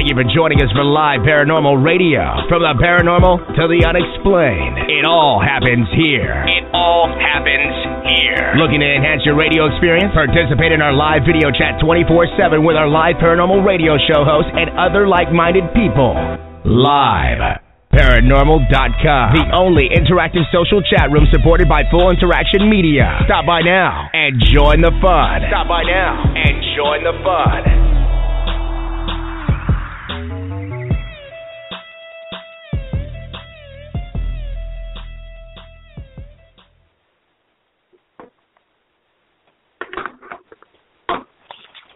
Thank you for joining us for Live Paranormal Radio. From the paranormal to the unexplained, it all happens here. It all happens here. Looking to enhance your radio experience? Participate in our live video chat 24/7 with our Live Paranormal Radio show hosts and other like-minded people. Live Paranormal.com, the only interactive social chat room supported by Full Interaction Media. Stop by now and join the fun.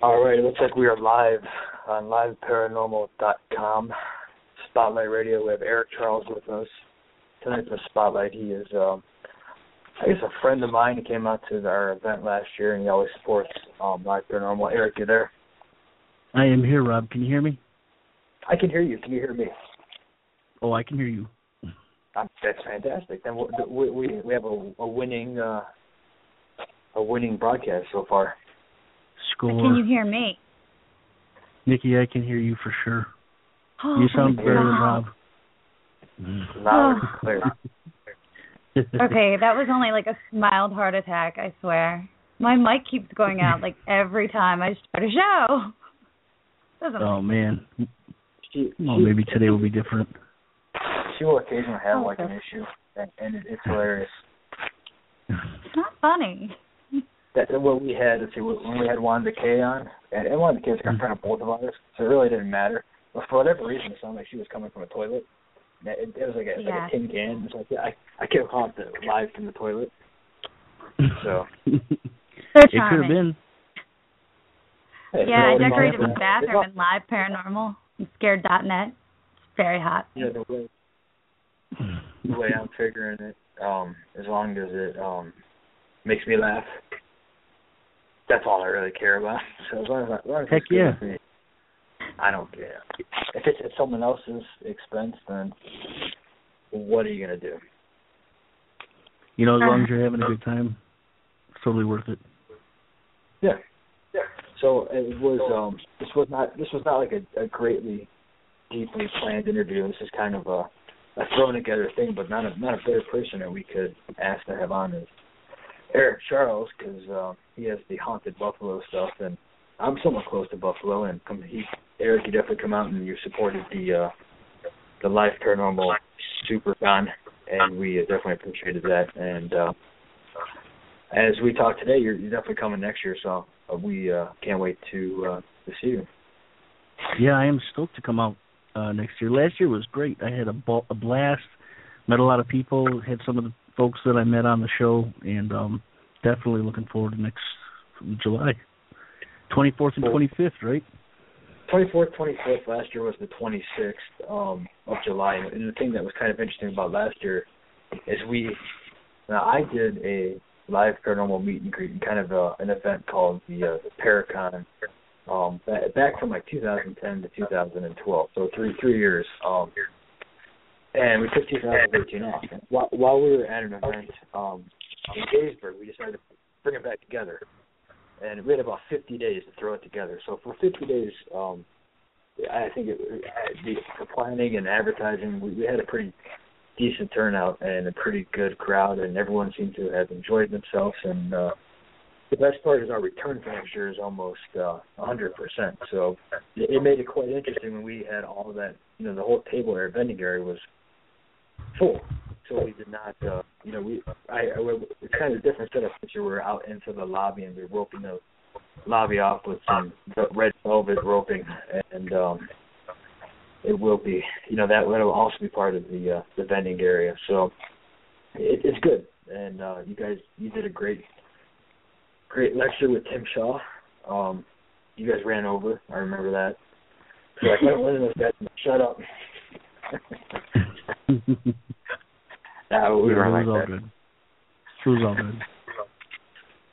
All right, it looks like we are live on liveparanormal.com. Spotlight Radio. We have Eric Charles with us. Tonight's the Spotlight. He is, I guess, a friend of mine. He came out to our event last year, and he always supports Live Paranormal. Eric, you there? I am here, Rob. Can you hear me? I can hear you. Can you hear me? Oh, I can hear you. That's fantastic. Then we have a winning broadcast so far. Score. Can you hear me? Nikki, I can hear you for sure. Oh, you sound very Rob. Loud and clear. Okay, that was only like a mild heart attack, I swear. My mic keeps going out like every time I start a show. Man. Maybe today will be different. She will occasionally have like an issue, and it's hilarious. It's not funny. That's what we had. Let's see, when we had Wanda K on, and Wanda K was in front of both of us, so it really didn't matter. But for whatever reason, it sounded like she was coming from a toilet. It was like a tin can. So I kept calling it live from the toilet. So it could have been. Yeah, I decorated the bathroom in Live Paranormal and Scared.net. It's very hot. Yeah, the way I'm figuring it, as long as it makes me laugh, that's all I really care about. So as long as Heck yeah. Me, I don't care. If it's at someone else's expense, then what are you going to do? You know, as long as you're having a good time, it's totally worth it. Yeah. So it was. This was not like a greatly, deeply planned interview. This is kind of a thrown together thing, but not a better person that we could ask to have on is Eric Charles, because he has the Haunted Buffalo stuff, and I'm somewhat close to Buffalo, and Eric, you definitely come out and you supported the Live Paranormal SuperCon, and we definitely appreciated that. And as we talk today, you're definitely coming next year, so we can't wait to see you. Yeah, I am stoked to come out next year. Last year was great. I had a blast, met a lot of people, had some of the folks that I met on the show, and definitely looking forward to next July. 24th and 25th, right? 24th, 25th. Last year was the 26th of July. And the thing that was kind of interesting about last year is I did a Live Paranormal meet and greet and kind of an event called the Paracon back from like 2010 to 2012, so three years. And we took 2013 off. And while we were at an event in Gettysburg, we decided to bring it back together. And we had about 50 days to throw it together. So for 50 days, I think the planning and advertising, we had a pretty decent turnout and a pretty good crowd, and everyone seemed to have enjoyed themselves. And the best part is our return for next year is almost 100%. So it made it quite interesting when we had all of that. You know, the whole table area, vending area was full. So we did not, it's kind of a different setup this year. We're out into the lobby and we're roping the lobby off with some red velvet roping, and it will be, that will also be part of the vending area. So it's good, and you did a great lecture with Tim Shaw. You guys ran over. I remember that. So one of those guys, shut up. We weren't like that. Good. It was all good.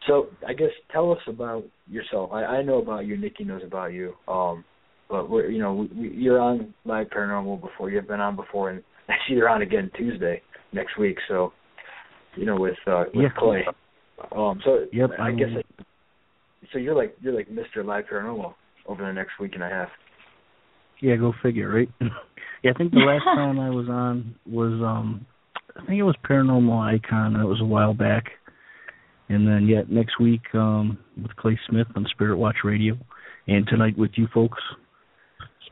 So I guess tell us about yourself. I know about you. Nikki knows about you. But you're on Live Paranormal before. You've been on before, and actually you're on again Tuesday next week. So with Clay. Yep. I guess. So you're like Mr. Live Paranormal over the next week and a half. Yeah, go figure, right? Yeah, I think the last time I was on was I think it was Paranormal Icon. That was a while back. And then next week with Clay Smith on Spirit Watch Radio, and tonight with you folks.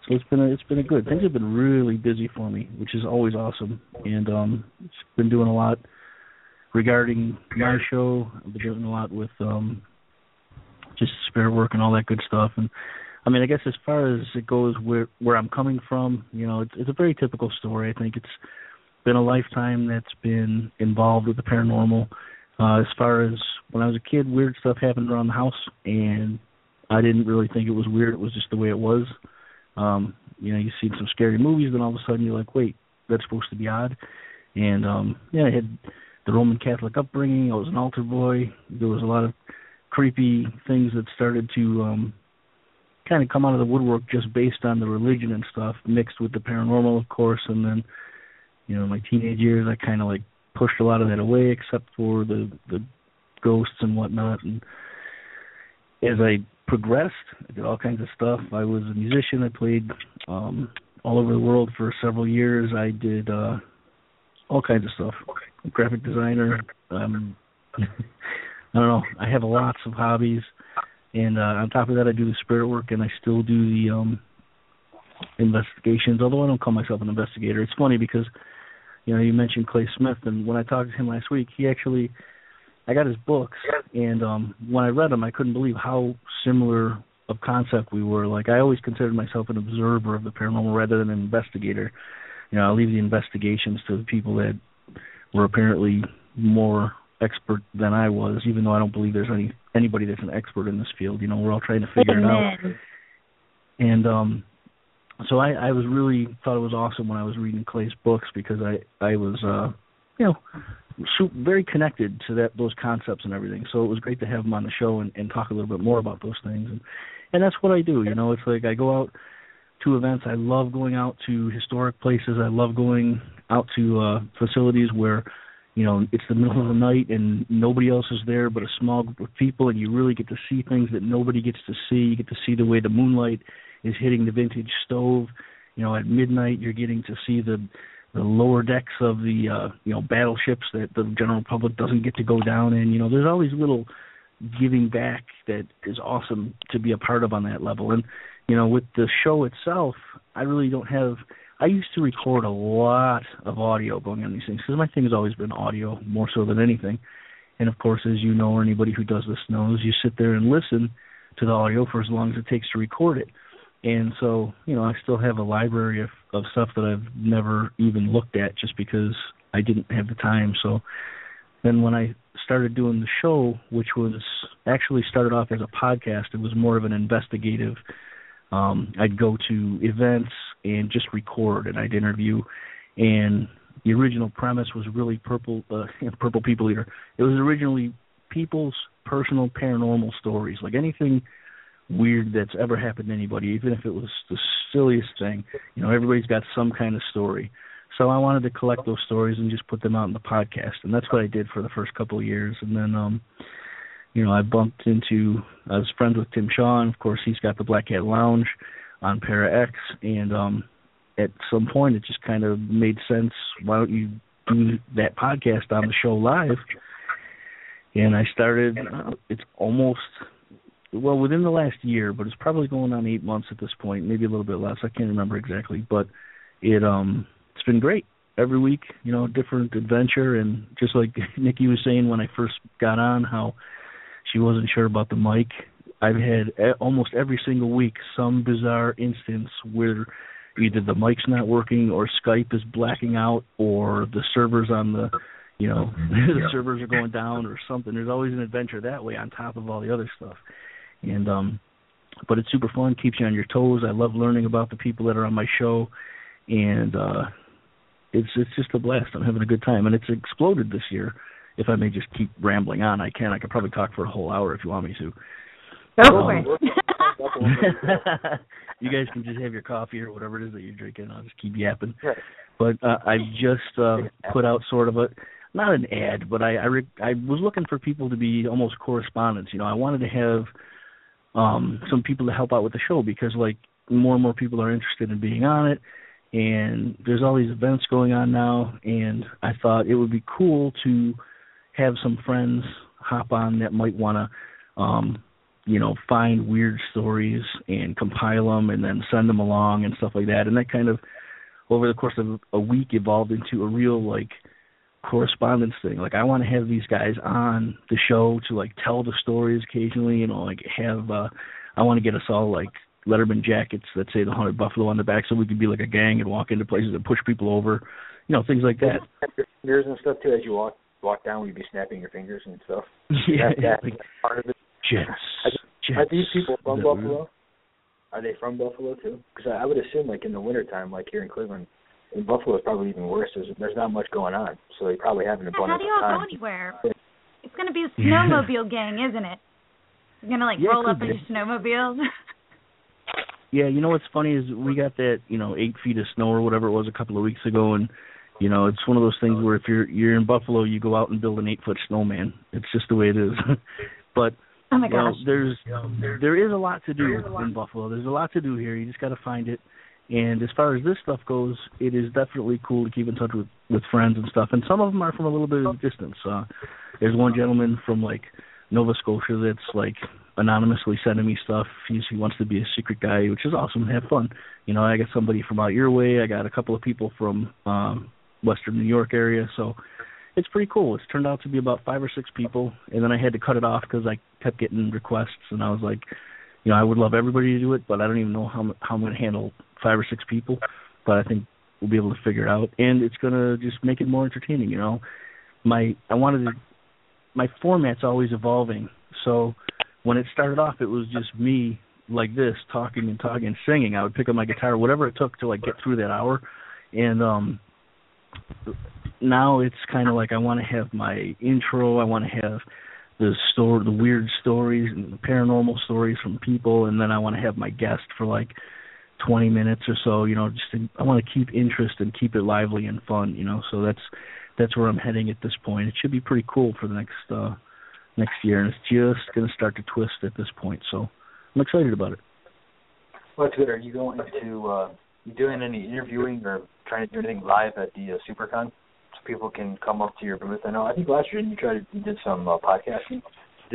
So it's been a good. Things have been really busy for me, which is always awesome. And it's been doing a lot regarding my show. I've been doing a lot with just spirit work and all that good stuff. And I mean, I guess as far as it goes, where I'm coming from, it's a very typical story. I think it's been a lifetime that's been involved with the paranormal. As far as when I was a kid, weird stuff happened around the house, and I didn't really think it was weird. It was just the way it was. You see some scary movies, then all of a sudden you're like, wait, that's supposed to be odd. And, I had the Roman Catholic upbringing. I was an altar boy. There was a lot of creepy things that started to kind of come out of the woodwork just based on the religion and stuff, mixed with the paranormal, of course. And then, my teenage years, I kind of like pushed a lot of that away, except for the ghosts and whatnot. And as I progressed, I did all kinds of stuff. I was a musician. I played all over the world for several years. I did all kinds of stuff. Graphic designer. I don't know. I have lots of hobbies. And on top of that, I do the spirit work, and I still do the investigations, although I don't call myself an investigator. It's funny because, you mentioned Clay Smith, and when I talked to him last week, I got his books, and when I read them, I couldn't believe how similar of concept we were. Like, I always considered myself an observer of the paranormal rather than an investigator. I leave the investigations to the people that were apparently more expert than I was, even though I don't believe there's anybody that's an expert in this field. We're all trying to figure it out. And so I was really thought it was awesome when I was reading Clay's books, because I was very connected to those concepts and everything. So it was great to have him on the show and talk a little bit more about those things. And that's what I do. It's like I go out to events. I love going out to historic places. I love going out to facilities where it's the middle of the night and nobody else is there but a small group of people, and you really get to see things that nobody gets to see. You get to see the way the moonlight is hitting the vintage stove. At midnight you're getting to see the lower decks of the battleships that the general public doesn't get to go down in. There's always little giving back that is awesome to be a part of on that level. And with the show itself, I really don't have. I used to record a lot of audio going on these things, because my thing has always been audio more so than anything. And of course, as you know, or anybody who does this knows, you sit there and listen to the audio for as long as it takes to record it. And so, I still have a library of stuff that I've never even looked at just because I didn't have the time. So then when I started doing the show, which was actually started off as a podcast, it was more of an investigative. I'd go to events and just record, and I'd interview. And the original premise was really Purple People Eater. It was originally people's personal paranormal stories, like anything weird that's ever happened to anybody, even if it was the silliest thing. Everybody's got some kind of story. So I wanted to collect those stories and just put them out in the podcast, and that's what I did for the first couple of years. And then, I I was friends with Tim Shaw, and of course he's got the Black Cat Lounge on Para X, and at some point it just kind of made sense, why don't you do that podcast on the show live? And I started, it's almost, within the last year, but it's probably going on 8 months at this point, maybe a little bit less. I can't remember exactly, but it's been great. Every week, different adventure, and just like Nikki was saying when I first got on, how she wasn't sure about the mic. I've had almost every single week some bizarre instance where either the mic's not working, or Skype is blacking out, or the servers on the the servers are going down or something. There's always an adventure that way on top of all the other stuff. And but it's super fun, keeps you on your toes. I love learning about the people that are on my show, and it's just a blast. I'm having a good time, and it's exploded this year. If I may just keep rambling on, I can. I could probably talk for a whole hour if you want me to. Go for it. You guys can just have your coffee or whatever it is that you're drinking. I'll just keep yapping. But I just put out sort of not an ad, but I was looking for people to be almost correspondents. I wanted to have some people to help out with the show, because, like, more and more people are interested in being on it, and there's all these events going on now, and I thought it would be cool to have some friends hop on that might want to, find weird stories and compile them and then send them along and stuff like that. And that kind of, over the course of a week, evolved into a real, correspondence thing. I want to have these guys on the show to, tell the stories occasionally, I want to get us all, Letterman jackets that say the Haunted Buffalo on the back, so we could be like a gang and walk into places and push people over, things like that. Your fingers and stuff too, as you walk down, you'd be snapping your fingers and stuff. Yeah, that's part of it. Jets. Are these people from Buffalo? Are they from Buffalo too? Because I would assume, in the wintertime, here in Cleveland, in Buffalo, it's probably even worse. There's not much going on, so they probably have an abundance of time. How do you all go anywhere? It's going to be a snowmobile gang, isn't it? You're going to roll up in your snowmobiles. Yeah, what's funny is we got that, 8 feet of snow or whatever it was a couple of weeks ago, and, it's one of those things where if you're in Buffalo, you go out and build an 8-foot snowman. It's just the way it is. But, oh my gosh. There is a lot to do in Buffalo. There's a lot to do here. You just got to find it. And as far as this stuff goes, it is definitely cool to keep in touch with friends and stuff. And some of them are from a little bit of a distance. There's one gentleman from, Nova Scotia that's, anonymously sending me stuff. He wants to be a secret guy, which is awesome. Have fun. I got somebody from out your way. I got a couple of people from Western New York area. So it's pretty cool. It's turned out to be about 5 or 6 people. And then I had to cut it off because I kept getting requests. And I was like, I would love everybody to do it, but I don't even know how I'm going to handle 5 or 6 people. But I think we'll be able to figure it out. And it's going to just make it more entertaining, My format's always evolving. So when it started off, it was just me like this, talking and singing. I would pick up my guitar, whatever it took to get through that hour. And now it's kind of I want to have my intro. I want to have the weird stories and the paranormal stories from people, and then I want to have my guest for 20 minutes or so. I want to keep interest and keep it lively and fun. So that's where I'm heading at this point. It should be pretty cool for the next year, and it's just going to start to twist at this point. So I'm excited about it. Well, that's good. Are you going into you doing any interviewing or trying to do anything live at the SuperCon so people can come up to your booth? I think last year you did some podcasting.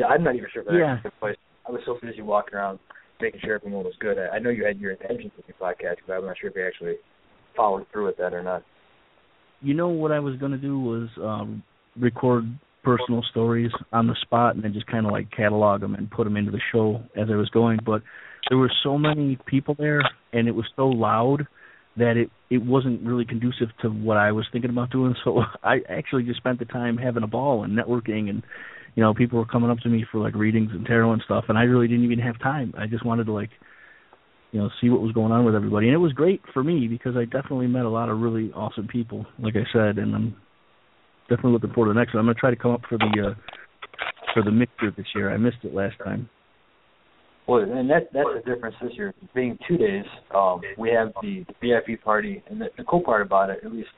I'm not even sure if that actually took place. I was so busy walking around making sure everyone was good. I know you had your intentions with your podcast, but I'm not sure if you actually followed through with that or not. What I was going to do was record personal stories on the spot and then just kind of catalog them and put them into the show as I was going. But there were so many people there and it was so loud that it wasn't really conducive to what I was thinking about doing. So I actually just spent the time having a ball and networking, and people were coming up to me for readings and tarot and stuff, and I really didn't even have time. I just wanted to see what was going on with everybody. And it was great for me because I definitely met a lot of really awesome people, like I said, and I'm definitely looking forward to the next one. I'm going to try to come up for the mixer this year. I missed it last time. Well, and that's the difference this year. Being 2 days, we have the VIP party, and the cool part about it, at least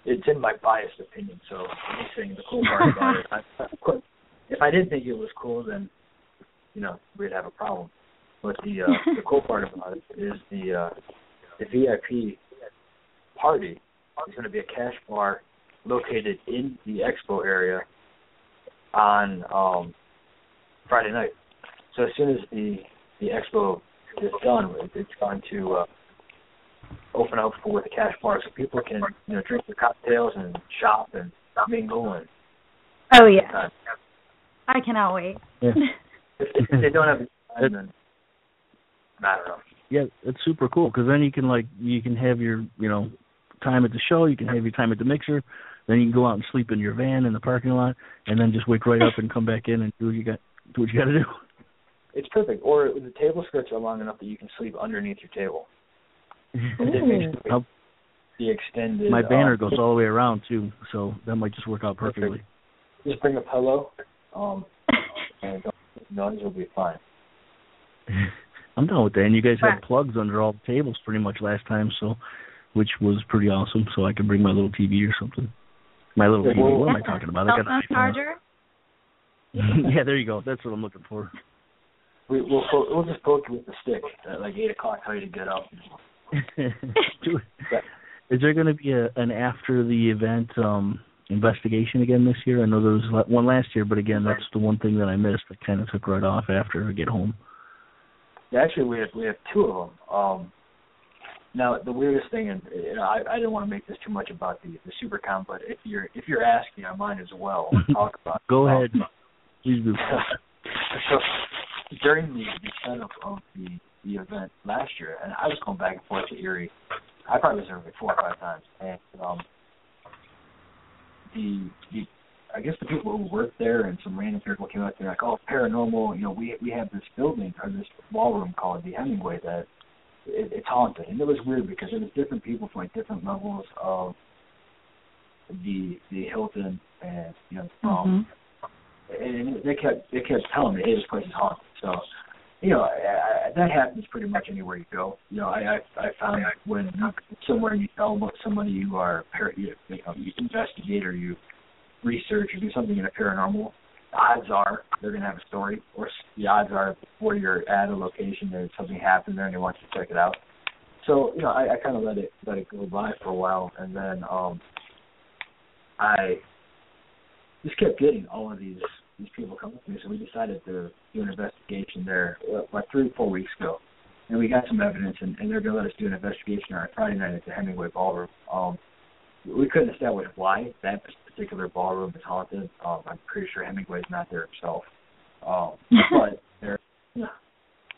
it's in my biased opinion, so I'm just saying the cool part about it. If I didn't think it was cool, then, we'd have a problem. But the cool part about it is the VIP party is going to be a cash bar located in the expo area on Friday night. So as soon as the expo is done, it's going to open up with a cash bar so people can drink their cocktails and shop and mingle. And oh yeah, I cannot wait. Yeah. if they don't have time, then I don't know. Yeah, it's super cool because then you can have your time at the show, you can have your time at the mixer, then you can go out and sleep in your van in the parking lot, and then just wake right up and come back in and do what you got to do. It's perfect. Or the table skirts are long enough that you can sleep underneath your table. The extended. My banner goes all the way around too, so that might just work out perfectly. Just bring a pillow, and noise will be fine. I'm done with that. And you guys had plugs under all the tables pretty much last time, which was pretty awesome. So I can bring my little TV or something. My little TV. What am I talking about? I got a charger. Yeah, there you go. That's what I'm looking for. We'll just poke you with the stick at like 8:00. Tell you to get up. Is there going to be an after the event investigation again this year? I know there was one last year, but again, that's the one thing that I missed. I kind of took right off after I get home. Yeah, actually, we have two of them. Now, the weirdest thing, and I didn't want to make this too much about the SuperCon, but if you're asking, I might as well talk about it. Go ahead. Please do. So, during the setup of the event last year, and I was going back and forth to Erie. I probably was there like 4 or 5 times, and I guess the people who worked there and some random people came out there like, oh, paranormal. We have this building or this ballroom called the Hemingway that it's haunted, and it was weird because it was different people from like different levels of the Hilton, and and they kept telling me, hey, this place is haunted. So, that happens pretty much anywhere you go. I found when somewhere you tell somebody you are you investigate or you research or do something in a paranormal, the odds are they're going to have a story, or the odds are before you're at a location there's something happened there and they want you to check it out. So, I kind of let it go by for a while, and then I just kept getting all of these people coming to me, so we decided to do an investigation there like 3 or 4 weeks ago, and we got some evidence, and they're going to let us do an investigation on Friday night at the Hemingway Ballroom. We couldn't establish why that particular ballroom is haunted. I'm pretty sure Hemingway's not there himself, but they're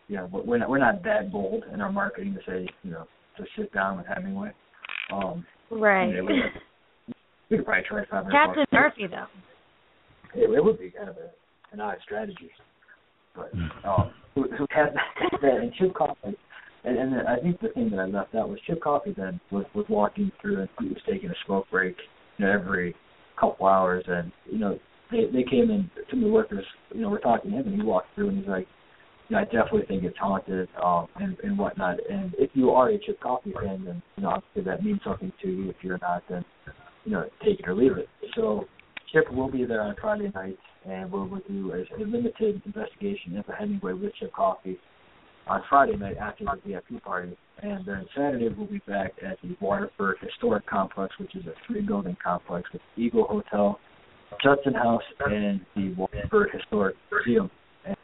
we're not that bold in our marketing to say to sit down with Hemingway. Right. We could probably charge $500. Captain Murphy, though. It would be kind of an odd strategy, but who had that and Chip Coffey, and then I think the thing that I left out was Chip Coffey then was walking through, and he was taking a smoke break every couple hours, and they came in, some of the workers, we're talking to him, and he walked through and he's like, I definitely think it's haunted and whatnot, and if you are a Chip Coffey fan, then obviously that means something to you. If you're not, then take it or leave it. So Chip will be there on Friday night, and we'll do a limited investigation into Hemingway with Chip Coffey on Friday night after the VIP party. And then Saturday we'll be back at the Waterford Historic Complex, which is a 3-building complex with Eagle Hotel, Judson House, and the Waterford Historic Museum.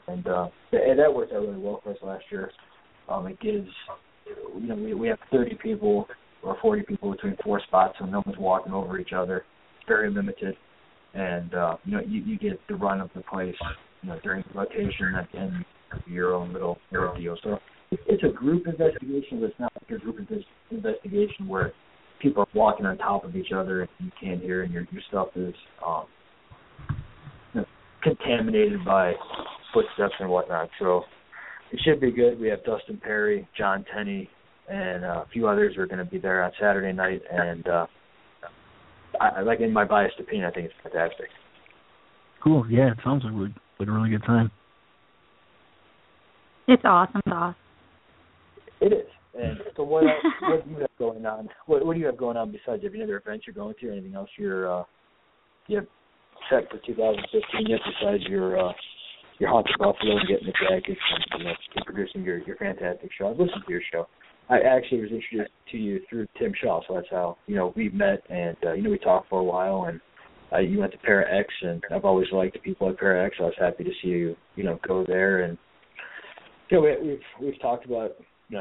And that worked out really well for us last year. It gives, we have 30 people or 40 people between 4 spots, so no one's walking over each other. It's very limited. And, you get the run of the place, during the rotation and your own little deal. So it's a group investigation, but it's not like a group investigation where people are walking on top of each other and you can't hear, and your stuff is contaminated by footsteps and whatnot. So it should be good. We have Dustin Perry, John Tenney, and a few others are going to be there on Saturday night, and I like, in my biased opinion, I think it's fantastic. Cool. Yeah, it sounds like a really good time. It's awesome. It's awesome. It is. And so what do you have going on? What do you have going on besides? Have you any other events you're going to, or anything else you have set for 2015 yet besides your Haunted Buffalo and getting the jackets and producing your fantastic show? I've listened to your show. I actually was introduced to you through Tim Shaw, so that's how we met, and we talked for a while, and you went to Para X, and I've always liked the people at Para X, so I was happy to see you go there, and we've talked about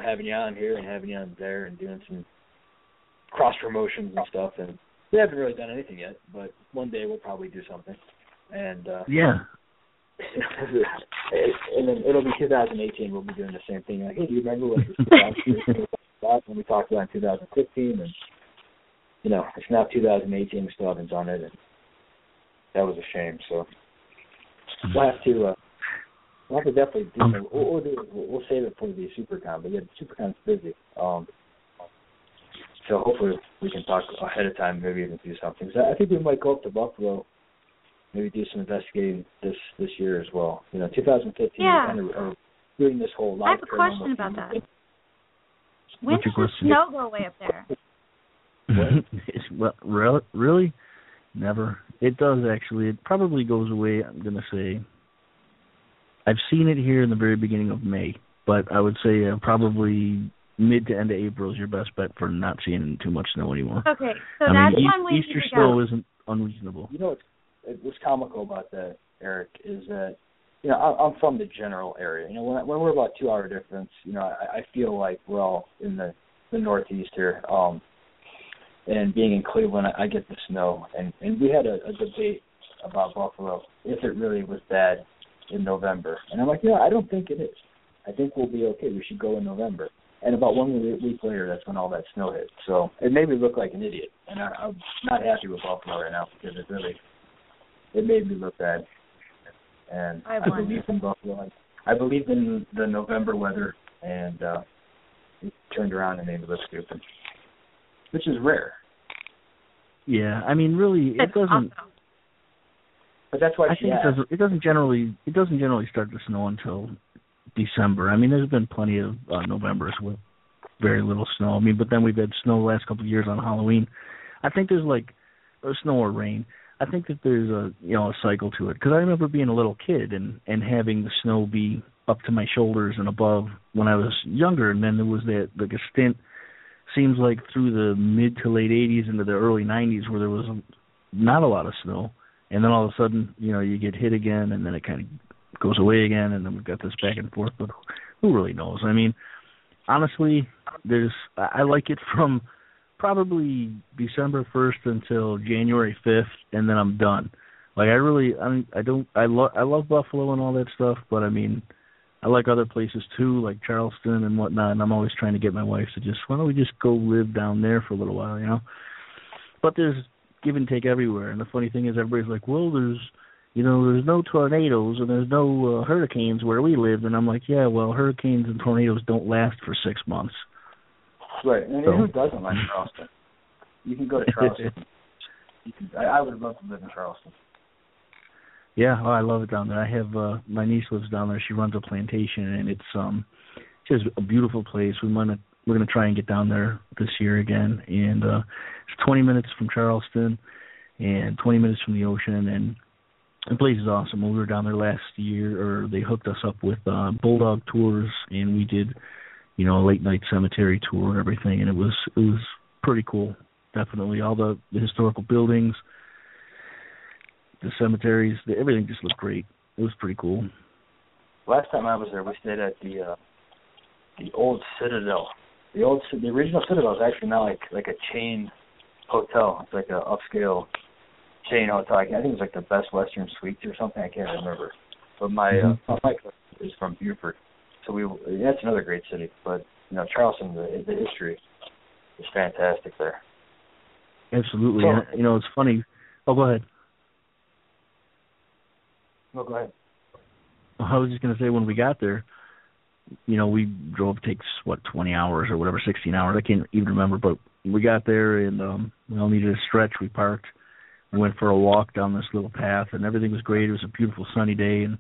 having you on here and having you on there and doing some cross promotions and stuff, and we haven't really done anything yet, but one day we'll probably do something, and yeah. And then it'll be 2018. We'll be doing the same thing. Like, hey, do you remember what this 2015 was when we talked about in 2015? And it's now 2018. We still haven't done it, and that was a shame. So we'll have to definitely do it. We'll save it for the SuperCon. But yeah, the SuperCon's busy. So hopefully we can talk ahead of time. Maybe even do something. So I think we might go up to Buffalo. Maybe do some investigating this year as well. 2015. Yeah. Kind of doing this whole live. I have a question about that. When does the snow go away up there? Well, really? Never. It does actually. It probably goes away. I'm gonna say I've seen it here in the very beginning of May, but I would say probably mid to end of April is your best bet for not seeing too much snow anymore. Okay, so that's one way Easter to snow go. isn't unreasonable. You know what's comical about that, Eric, is that, you know, I'm from the general area. You know, when we're about 2 hour difference, you know, I feel like we're all in the Northeast here. And being in Cleveland, I get the snow. And we had a debate about Buffalo, if it really was bad in November. And I'm like, yeah, I don't think it is. I think we'll be okay. We should go in November. And about 1 week later, that's when all that snow hit. So it made me look like an idiot. And I'm not happy with Buffalo right now because it made me look bad. And I believe in Buffalo. I believe in the November weather, and it turned around and made me look stupid, which is rare. Yeah, I mean, really, it doesn't. Awesome. But that's why I think it doesn't generally start to snow until December. I mean, there's been plenty of Novembers with very little snow. I mean, but then we've had snow the last couple of years on Halloween. I think there's snow or rain. I think that there's a cycle to it, because I remember being a little kid and having the snow be up to my shoulders and above when I was younger, and then there was that like a stint, seems like through the mid to late 80s into the early 90s where there was not a lot of snow, and then all of a sudden you get hit again, and then it kind of goes away again, and then we've got this back and forth. But who really knows? I mean, honestly, I like it from probably December 1st until January 5th, and then I'm done. Like I love Buffalo and all that stuff, but I mean, I like other places too, like Charleston and whatnot, and I'm always trying to get my wife to why don't we just go live down there for a little while, But there's give and take everywhere, and the funny thing is everybody's like, well, there's no tornadoes and there's no hurricanes where we live, and I'm like, yeah, well, hurricanes and tornadoes don't last for 6 months. Right, and who doesn't like Charleston? You can go to Charleston. I would love to live in Charleston. Yeah, I love it down there. I have my niece lives down there. She runs a plantation, and it's just a beautiful place. We're gonna try and get down there this year again, and it's 20 minutes from Charleston and 20 minutes from the ocean, and the place is awesome. When we were down there last year, or they hooked us up with Bulldog tours, and we did a late night cemetery tour and everything, and it was pretty cool. Definitely, all the historical buildings, the cemeteries, everything just looked great. It was pretty cool. Last time I was there, we stayed at the old Citadel. The original Citadel is actually now like a chain hotel. It's like an upscale chain hotel. I think it's like the Best Western Suites or something. I can't remember. But my cousin is from Beaufort. So that's another great city, but Charleston, the history is fantastic there. Absolutely, so, it's funny. Oh, go ahead. No, go ahead. I was just going to say, when we got there, we drove. It takes 20 hours or whatever, 16 hours. I can't even remember, but we got there and we all needed a stretch. We parked. We went for a walk down this little path, and everything was great. It was a beautiful sunny day, and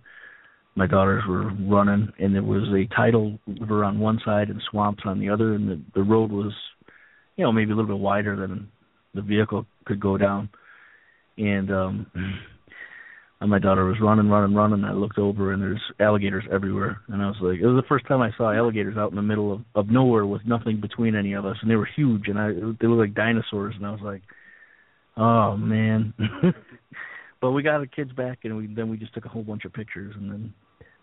my daughters were running, and there was a tidal river on one side and swamps on the other, and the road was, maybe a little bit wider than the vehicle could go down. And my daughter was running. I looked over, and there's alligators everywhere. And I was like, it was the first time I saw alligators out in the middle of nowhere with nothing between any of us, and they were huge, and they looked like dinosaurs, and I was like, oh, man. But we got the kids back, and then we just took a whole bunch of pictures, and then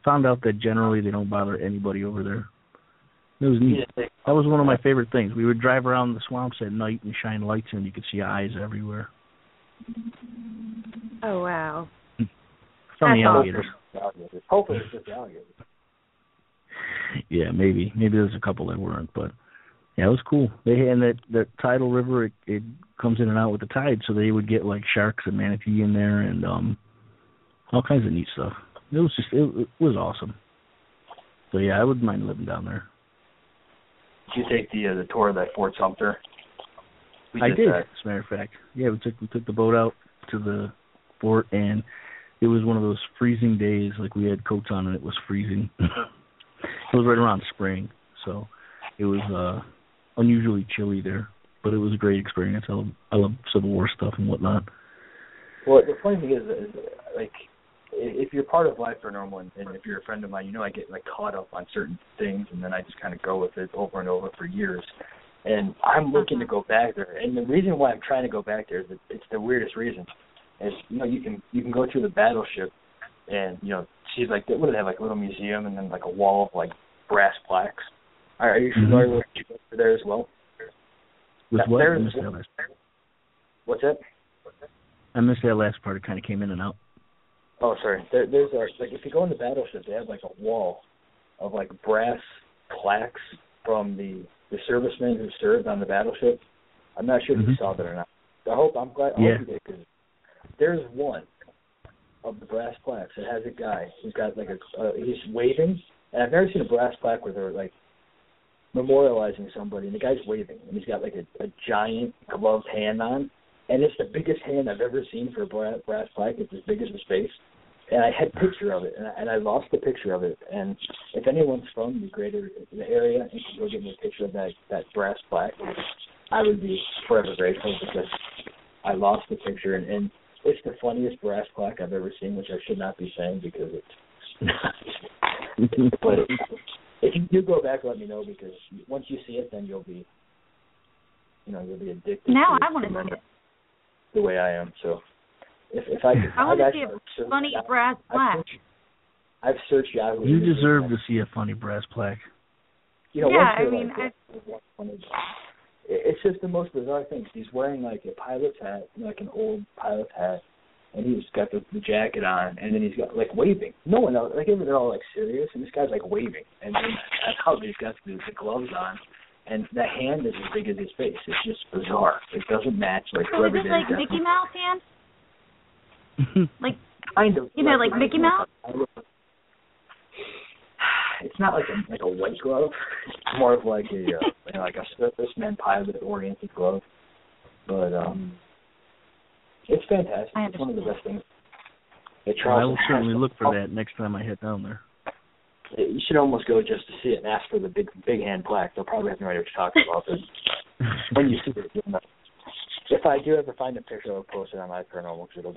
found out that generally they don't bother anybody over there. It was neat. That was one of my favorite things. We would drive around the swamps at night and shine lights, and you could see eyes everywhere. Oh, wow. From the alligators. Hopefully it's just the alligators. Yeah, maybe. Maybe there's a couple that weren't, but yeah, it was cool. And that tidal river, it comes in and out with the tide, so they would get like sharks and manatee in there and all kinds of neat stuff. It was just it was awesome. So yeah, I wouldn't mind living down there. Did you take the tour of that Fort Sumter? I did, as a matter of fact. Yeah, we took the boat out to the fort, and it was one of those freezing days. Like, we had coats on and it was freezing. It was right around spring, so it was unusually chilly there. But it was a great experience. I love Civil War stuff and whatnot. Well, the funny thing is like, if you're part of Live Paranormal, and if you're a friend of mine, I get like caught up on certain things, and then I just kind of go with it over and over for years. And I'm looking to go back there, and the reason why I'm trying to go back there is that it's the weirdest reason. Is you can go through the battleship, and see like what do they have, like a little museum, and then like a wall of like brass plaques. Are you familiar with there as well? With what? What's that? I missed that last part. It kind of came in and out. Oh, sorry. There's like if you go in the battleship, they have like a wall of like brass plaques from the servicemen who served on the battleship. I'm not sure if you saw that or not. I'm glad you did, because there's one of the brass plaques that has a guy who's got like he's waving, and I've never seen a brass plaque where they're like memorializing somebody, and the guy's waving, and he's got like a giant gloved hand on, and it's the biggest hand I've ever seen for a brass plaque. It's as big as his face. And I had a picture of it, and I lost the picture of it. And if anyone's from the area and can go get me a picture of that brass plaque, I would be forever grateful, because I lost the picture. And it's the funniest brass plaque I've ever seen, which I should not be saying because it's not. But if you do go back, let me know, because once you see it, then you'll be addicted. Now to I want to see it. The way I am, so. If I want to see a funny brass plaque. I've searched Yahoo. You deserve to see a funny brass plaque. It's just the most bizarre thing. He's wearing like a pilot's hat, like an old pilot's hat, and he's got the jacket on, and then he's got like waving. No one else, like they're all like serious, and this guy's like waving, and then that's how he's got the gloves on. And the hand is as big as his face. It's just bizarre. It doesn't match like. So is it like Mickey Mouse hand? Like kind of, like Mickey Mouse. It's not like a white glove. It's more of like a serviceman pilot oriented glove. But it's fantastic. It's one of the best things. I will certainly look for that next time I head down there. You should almost go just to see it and ask for the big hand plaque. They'll probably have no idea what you're talking about. But when you see it, you'll know. If I do ever find a picture, I'll post it on my Paranormal, because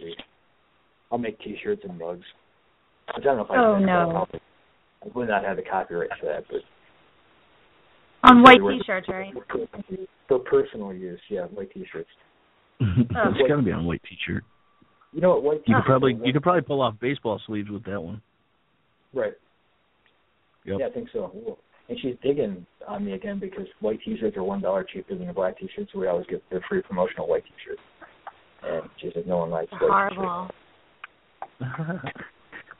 I'll make T-shirts and mugs. I don't know if I would not have the copyright for that, but on white T-shirts, right? For personal use, yeah, white T-shirts. It's got to be on a white T-shirt. You know what? White you could probably pull off baseball sleeves with that one. Right. Yep. Yeah, I think so. And she's digging on me again, because white T-shirts are $1 cheaper than a black T-shirt, so we always get their free promotional white T-shirts. And she said no one likes white T-shirts.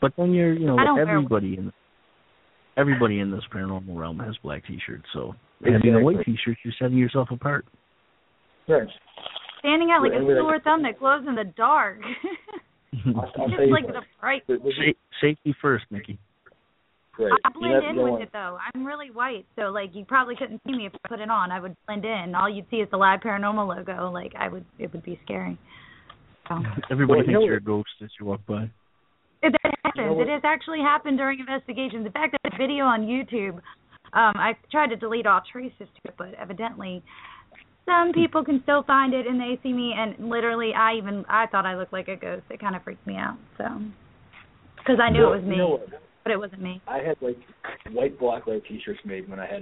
But then everybody in this paranormal realm has black T-shirts, so having a white T-shirt, you're setting yourself apart. Right. Standing out like a sore thumb that glows in the dark. Just like the bright. Safety first, Nikki. Right. I blend in with it, though. I'm really white, so like you probably couldn't see me if I put it on. I would blend in. All you'd see is the Live Paranormal logo. Like it would be scary. So. Everybody thinks you're a ghost as you walk by. It happens. It has actually happened during investigations. In fact, there's a video on YouTube. I tried to delete all traces to it, but evidently some people can still find it, and they see me. And literally, I thought I looked like a ghost. It kind of freaked me out. So because I knew it was me. But it wasn't me. I had like white blacklight T-shirts made when I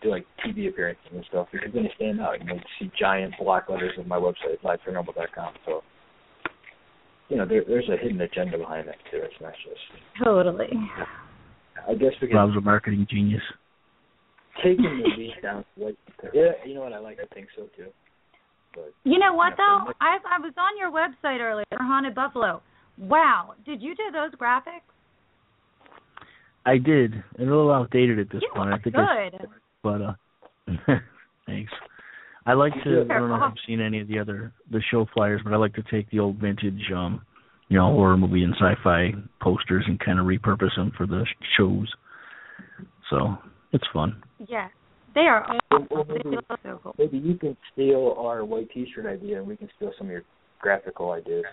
do like TV appearances and stuff, because then they stand out. You see giant block letters on my website, liveparanormal.com. So there's a hidden agenda behind that too. It's not just totally. I guess because Rob's a marketing genius. Taking the lead down, yeah, you know what, I think so too. But you know what though? I was on your website earlier for Haunted Buffalo. Wow, did you do those graphics? I did. It's a little outdated at this point. I think good. Thanks. I like to. I don't know if you've seen any of the show flyers, but I like to take the old vintage, horror movie and sci-fi posters and kind of repurpose them for the shows. So it's fun. Yeah, they are awesome. So cool. Maybe you can steal our white T-shirt idea, and we can steal some of your graphical ideas.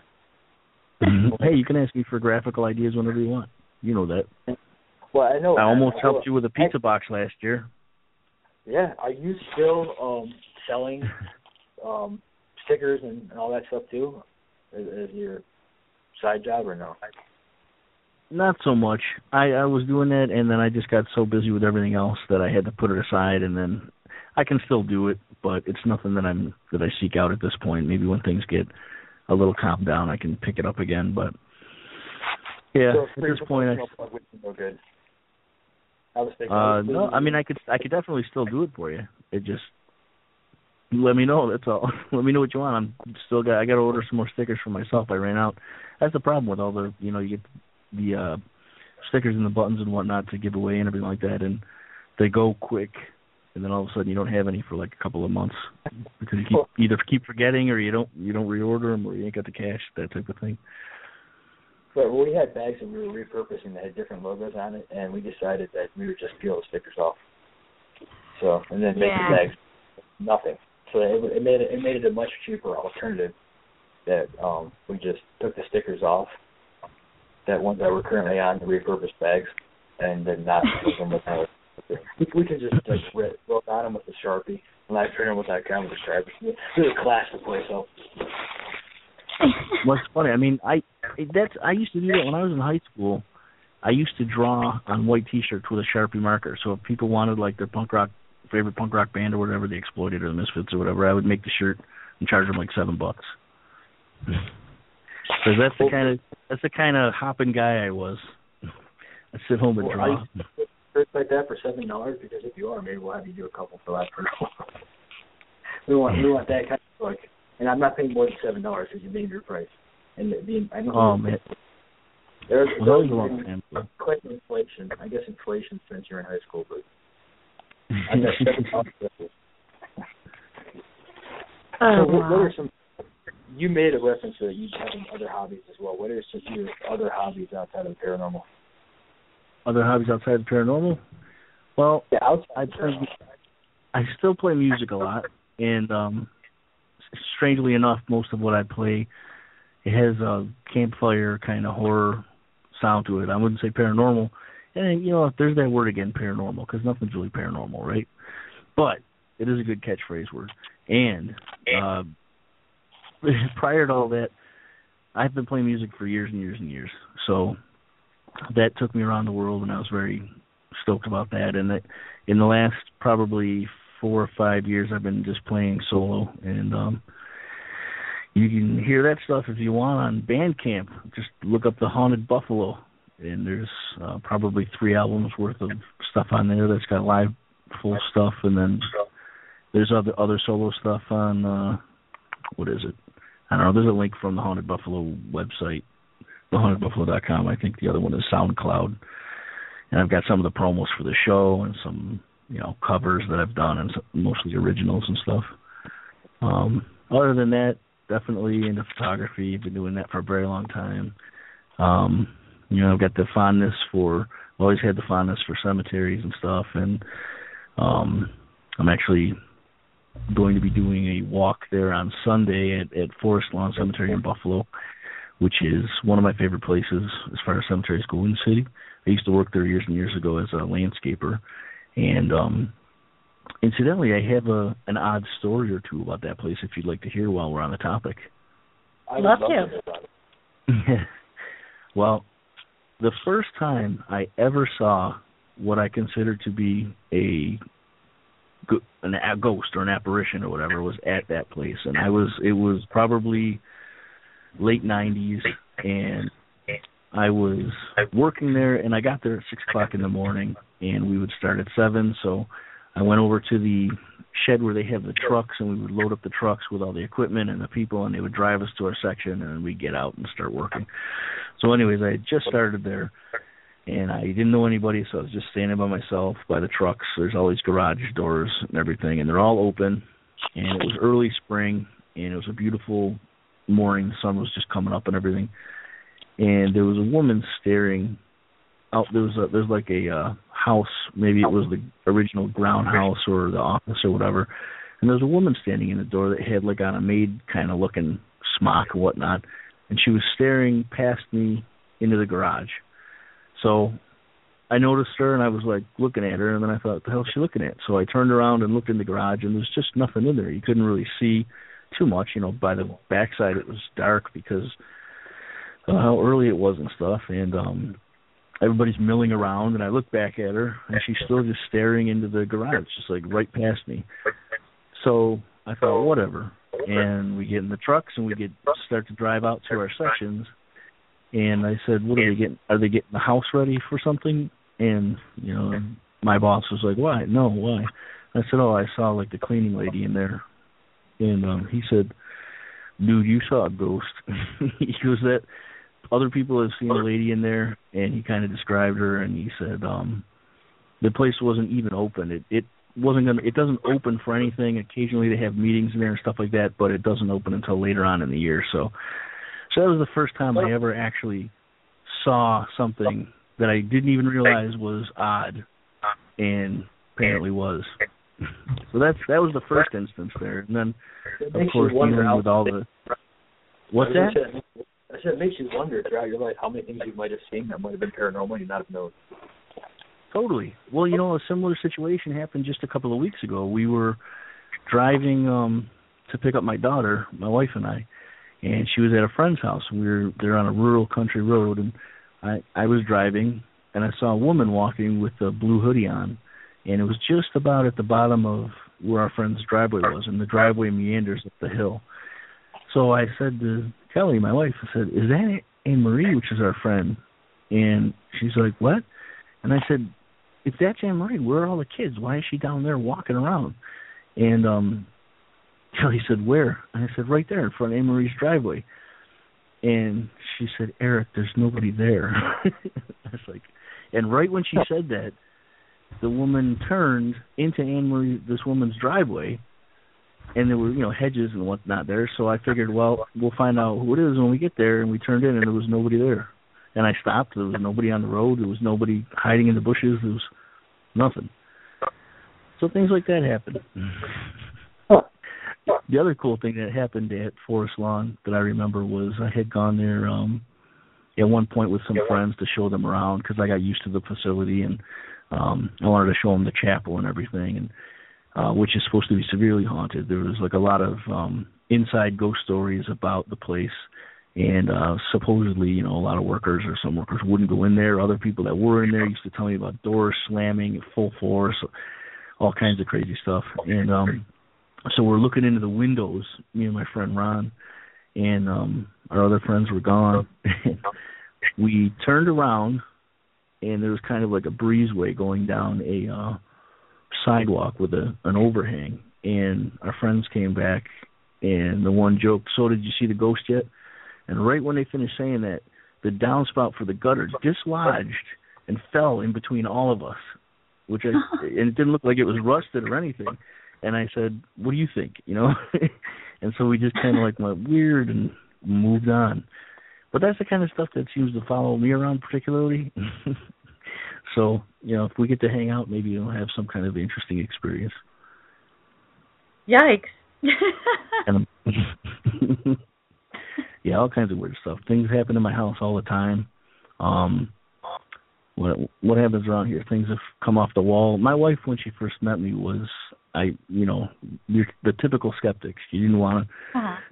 Hey, you can ask me for graphical ideas whenever you want. You know that. Well, I know. I almost helped you with a pizza box last year. Yeah. Are you still selling stickers and all that stuff too, as your side job, or no? Not so much. I was doing that, and then I just got so busy with everything else that I had to put it aside. And then I can still do it, but it's nothing that I seek out at this point. Maybe when things get a little calmed down, I can pick it up again. But yeah, so at this point, no good. I was thinking. No, I mean I could definitely still do it for you. It just let me know. That's all. Let me know what you want. I got to order some more stickers for myself. I ran out. That's the problem with all the you get the stickers and the buttons and whatnot to give away and everything like that, and they go quick, and then all of a sudden you don't have any for like a couple of months because you either keep forgetting or you don't reorder them or you ain't got the cash, that type of thing. But we had bags that we were repurposing that had different logos on it, and we decided that we would just peel the stickers off. So and then make the bags nothing. So it made it a much cheaper alternative. That we just took the stickers off. That ones that were currently on the repurposed bags, and then not put them with our. We could just wrote on them with a Sharpie, LiveParanormal.com with a Sharpie. Really class the place up. Well, it's funny. I mean, I used to do that when I was in high school. I used to draw on white T-shirts with a Sharpie marker. So if people wanted like their favorite punk rock band or whatever, the Exploited or the Misfits or whatever, I would make the shirt and charge them like $7. Because that's the kind of hopping guy I was. I sit home and draw. Shirts like that for $7 because if you are, maybe we'll have you do a couple for that. we want that kind of look, and I'm not paying more than $7 because you named your price. And I know. Man. There's quite inflation. I guess inflation since you're in high school, but I got $7. So what are some? You made a reference to you having other hobbies as well. What are some of your other hobbies outside of the paranormal? Other hobbies outside of paranormal? Well, I still play music a lot, and strangely enough, most of what I play, it has a campfire kind of horror sound to it. I wouldn't say paranormal, and there's that word again, paranormal, because nothing's really paranormal, right? But it is a good catchphrase word, and prior to all that, I've been playing music for years and years and years. So that took me around the world, and I was very stoked about that. And that in the last probably 4 or 5 years, I've been just playing solo. And you can hear that stuff if you want on Bandcamp. Just look up The Haunted Buffalo, and there's probably 3 albums worth of stuff on there that's got live full stuff. And then there's other solo stuff on, what is it? I don't know. There's a link from the Haunted Buffalo website, thehauntedbuffalo.com. I think the other one is SoundCloud. And I've got some of the promos for the show and some, covers that I've done and mostly originals and stuff. Other than that, definitely into photography. I've been doing that for a very long time. I've got always had the fondness for cemeteries and stuff. And I'm actually going to be doing a walk there on Sunday at Forest Lawn Cemetery in Buffalo, which is one of my favorite places as far as cemeteries go in the city. I used to work there years and years ago as a landscaper, and incidentally, I have an odd story or two about that place if you'd like to hear while we're on the topic. I'd love to. Well, the first time I ever saw what I considered to be a ghost or an apparition or whatever was at that place, and it was probably late 90s, and I was working there, and I got there at 6 o'clock in the morning, and we would start at 7, so I went over to the shed where they have the trucks, and we would load up the trucks with all the equipment and the people, and they would drive us to our section, and then we'd get out and start working. So anyways, I had just started there, and I didn't know anybody, so I was just standing by myself by the trucks. There's all these garage doors and everything, and they're all open. And it was early spring, and it was a beautiful morning. The sun was just coming up and everything. And there was a woman staring out. There's like a house. Maybe it was the original ground house or the office or whatever. And there was a woman standing in the door that had like on a maid kind of looking smock and whatnot. And she was staring past me into the garage. So I noticed her, and I was, like, looking at her, and then I thought, what the hell is she looking at? So I turned around and looked in the garage, and there's just nothing in there. You couldn't really see too much. By the backside it was dark because of how early it was and stuff. And everybody's milling around, and I look back at her, and she's still just staring into the garage, just like right past me. So I thought, whatever. And we get in the trucks, and we start to drive out to our sections. And I said, what are they getting? Are they getting the house ready for something? And, you know, my boss was like, why? No, why? I said, I saw, like, the cleaning lady in there. And he said, dude, you saw a ghost. He goes, that other people have seen a lady in there, and he kind of described her, and he said the place wasn't even open. It doesn't open for anything. Occasionally they have meetings in there and stuff like that, but it doesn't open until later on in the year. So that was the first time I ever actually saw something that I didn't even realize was odd, and apparently was. So that was the first instance there. And then, of course, dealing with all the... What's that? I said it makes you wonder throughout your life how many things you might have seen that might have been paranormal and you not have known. Totally. Well, you know, a similar situation happened just a couple of weeks ago. We were driving to pick up my daughter, my wife and I, and she was at a friend's house. They're on a rural country road, and I was driving, and I saw a woman walking with a blue hoodie on, and it was just about at the bottom of where our friend's driveway was, and the driveway meanders up the hill. So I said to Kelly, my wife, I said, is that Anne Marie, which is our friend? And she's like, what? And I said, if that's Anne Marie, where are all the kids? Why is she down there walking around? And Kelly said, where? And I said, right there in front of Anne Marie's driveway. And she said, Eric, there's nobody there. I was like, and right when she said that, the woman turned into Anne Marie, this woman's driveway, and there were, you know, hedges and whatnot there. So I figured, well, we'll find out who it is when we get there. And we turned in, and there was nobody there. And I stopped. There was nobody on the road. There was nobody hiding in the bushes. There was nothing. So things like that happen. The other cool thing that happened at Forest Lawn that I remember was I had gone there at one point with some friends to show them around because I got used to the facility, and I wanted to show them the chapel and everything, and which is supposed to be severely haunted. There was like a lot of inside ghost stories about the place, and supposedly, you know, a lot of workers or some workers wouldn't go in there. Other people that were in there used to tell me about doors slamming at full force, all kinds of crazy stuff. And so we're looking into the windows, me and my friend Ron, and our other friends were gone. We turned around, and there was kind of like a breezeway going down a sidewalk with an overhang. And our friends came back, and the one joked, so did you see the ghost yet? And right when they finished saying that, the downspout for the gutter dislodged and fell in between all of us, and it didn't look like it was rusted or anything. And I said, what do you think, you know? And so we just kind of like went weird and moved on. But that's the kind of stuff that seems to follow me around particularly. So, you know, if we get to hang out, maybe you'll have some kind of interesting experience. Yikes. And, yeah, all kinds of weird stuff. Things happen in my house all the time. What happens around here? Things have come off the wall. My wife, when she first met me, was the typical skeptic. She didn't want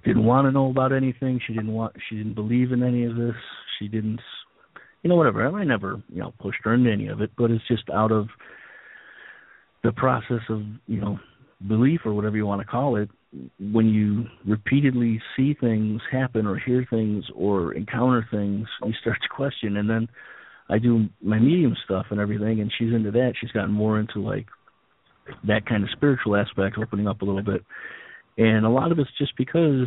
to know about anything. She didn't believe in any of this. She didn't, you know, whatever. I never, you know, pushed her into any of it, but it's just out of the process of, you know, belief or whatever you want to call it. When you repeatedly see things happen or hear things or encounter things, you start to question. And then I do my medium stuff and everything, and she's into that. She's gotten more into like that kind of spiritual aspect, opening up a little bit. And a lot of it's just because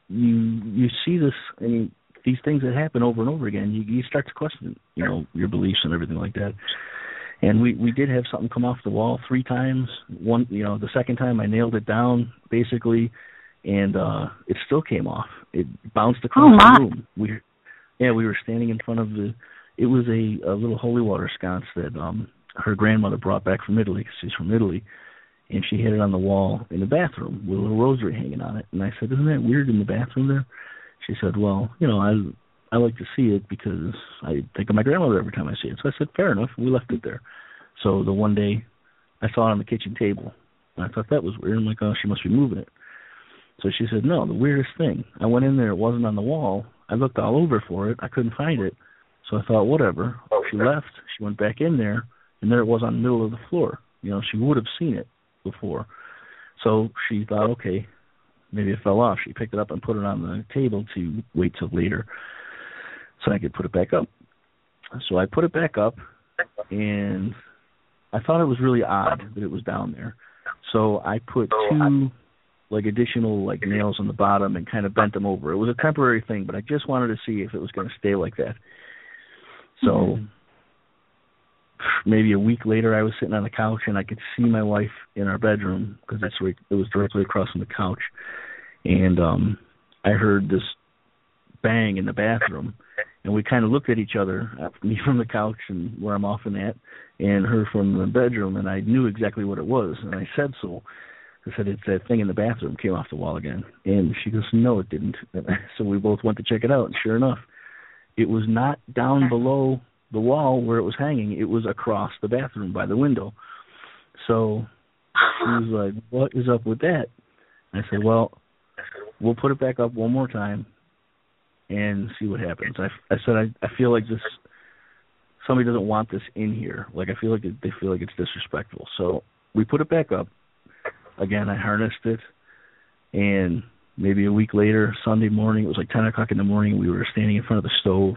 you see this, I mean, these things that happen over and over again, you start to question, you know, your beliefs and everything like that. And we did have something come off the wall 3 times. One, you know, the second time I nailed it down basically, and it still came off. It bounced across the room. We were standing in front of it was a little holy water sconce that her grandmother brought back from Italy, because she's from Italy, and she had it on the wall in the bathroom with a little rosary hanging on it. And I said, isn't that weird in the bathroom there? She said, well, you know, I like to see it because I think of my grandmother every time I see it. So I said, fair enough. We left it there. So the one day I saw it on the kitchen table, and I thought that was weird. I'm like, oh, she must be moving it. So she said, no, the weirdest thing. I went in there. It wasn't on the wall. I looked all over for it. I couldn't find it. So I thought, whatever. She left. She went back in there, and there it was on the middle of the floor. She would have seen it before. So she thought, okay, maybe it fell off. She picked it up and put it on the table to wait till later so I could put it back up. So I put it back up, and I thought it was really odd that it was down there. So I put two additional nails on the bottom and kind of bent them over. It was a temporary thing, but I just wanted to see if it was going to stay like that. So maybe a week later, I was sitting on the couch and I could see my wife in our bedroom because it was directly across from the couch, and I heard this bang in the bathroom, and we kind of looked at each other, me from the couch and where I'm often at, and her from the bedroom, and I knew exactly what it was, and I said so. I said, it's that thing in the bathroom came off the wall again. And she goes, no, it didn't. So we both went to check it out, and sure enough, it was not down below the wall where it was hanging. It was across the bathroom by the window. So she was like, what is up with that? I said, well, we'll put it back up one more time and see what happens. I said, I feel like somebody doesn't want this in here. I feel like they feel like it's disrespectful. So we put it back up. Again, I harnessed it, and maybe a week later, Sunday morning, it was 10 o'clock in the morning, we were standing in front of the stove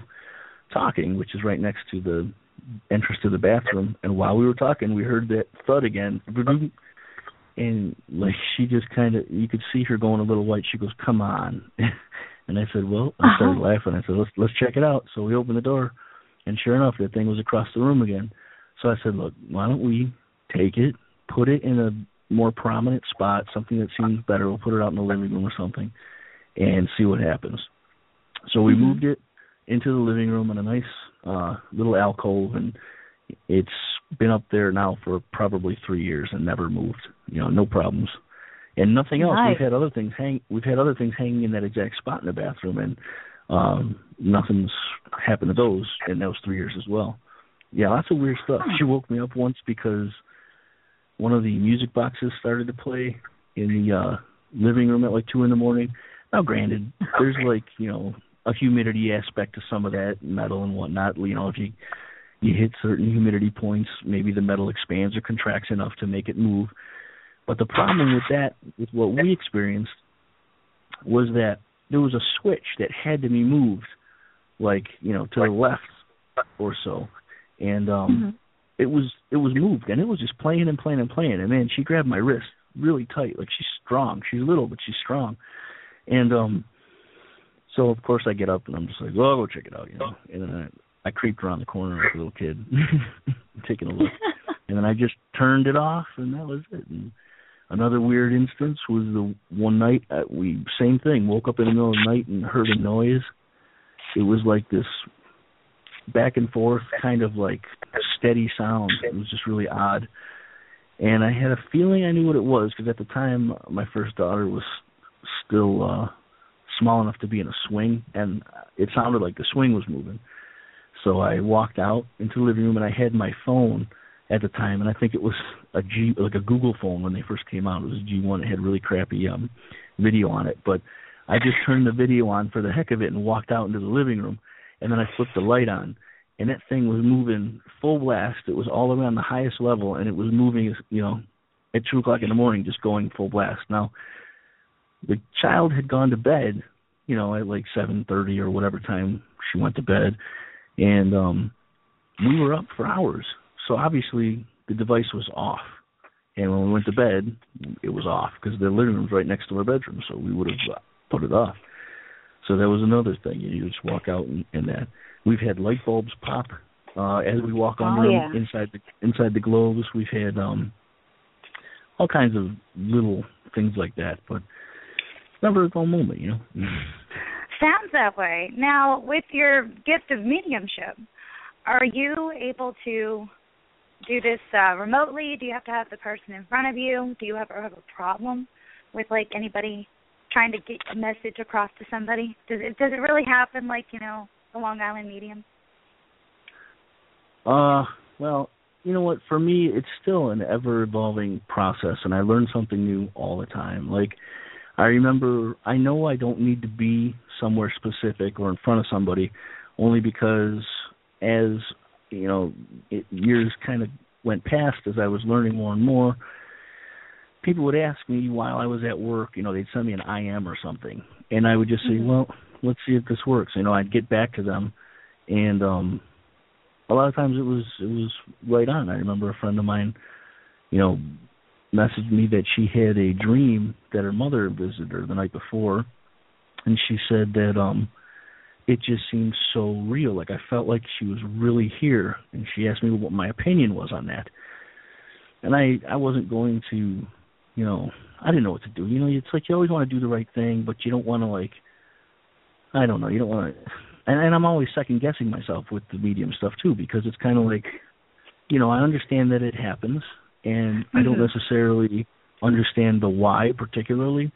talking, which is right next to the entrance to the bathroom, and while we were talking, we heard that thud again, and she just kind of, you could see her going a little white. She goes, come on. And I said, well, I started laughing. I said, let's check it out. So we opened the door, and sure enough, that thing was across the room again. So I said, look, why don't we take it, put it in a more prominent spot, something that seems better. We'll put it out in the living room or something and see what happens. So we moved it into the living room in a nice little alcove, and it's been up there now for probably 3 years and never moved. No problems. And nothing else. Nice. We've had other things hanging in that exact spot in the bathroom, and nothing's happened to those in those 3 years as well. Yeah, lots of weird stuff. She woke me up once because one of the music boxes started to play in the living room at 2 in the morning. Now, granted, there's a humidity aspect to some of that metal and whatnot. If you hit certain humidity points, maybe the metal expands or contracts enough to make it move. But the problem with what we experienced, was that there was a switch that had to be moved, to the left or so, and it was moved, and it was just playing and playing and playing. And man, she grabbed my wrist really tight. She's strong. She's little, but she's strong. And so of course I get up and I'm just well, I'll go check it out, And then I creeped around the corner like a little kid, taking a look. And then I just turned it off, and that was it. And another weird instance was the one night same thing. Woke up in the middle of the night and heard a noise. It was like this back and forth kind of steady sound. It was just really odd. And I had a feeling I knew what it was because at the time my first daughter was still small enough to be in a swing, and it sounded like the swing was moving. So I walked out into the living room, and I had my phone at the time, and I think it was a Google phone when they first came out. It was a G1. It had really crappy video on it. But I just turned the video on for the heck of it and walked out into the living room, and then I flipped the light on, and that thing was moving full blast. It was all around the highest level, and it was moving, at 2 o'clock in the morning, just going full blast. Now, the child had gone to bed, at 7:30 or whatever time she went to bed, and we were up for hours. So obviously the device was off, and when we went to bed, it was off because the living room's right next to our bedroom, so we would have put it off. So that was another thing. You just walk out and that. We've had light bulbs pop as we walk under them inside the globes. We've had all kinds of little things like that, but it's never a dull moment, Sounds that way. Now, with your gift of mediumship, are you able to do this remotely? Do you have to have the person in front of you? Do you ever have a problem with anybody trying to get a message across to somebody? Does it really happen the Long Island medium? Well, you know what? For me, it's still an ever-evolving process, and I learn something new all the time. I know I don't need to be somewhere specific or in front of somebody only because as years kind of went past, as I was learning more and more, people would ask me while I was at work, they'd send me an IM or something, and I would just say, well, let's see if this works. I'd get back to them, and a lot of times it was right on. I remember a friend of mine, messaged me that she had a dream that her mother visited her the night before, and she said that it just seemed so real. Like, I felt like she was really here, and she asked me what my opinion was on that. And I wasn't going to, I didn't know what to do. It's like you always want to do the right thing, but you don't want to, I don't know, you don't want to, and I'm always second-guessing myself with the medium stuff, too, because it's kind of like, I understand that it happens, and I don't necessarily understand the why particularly,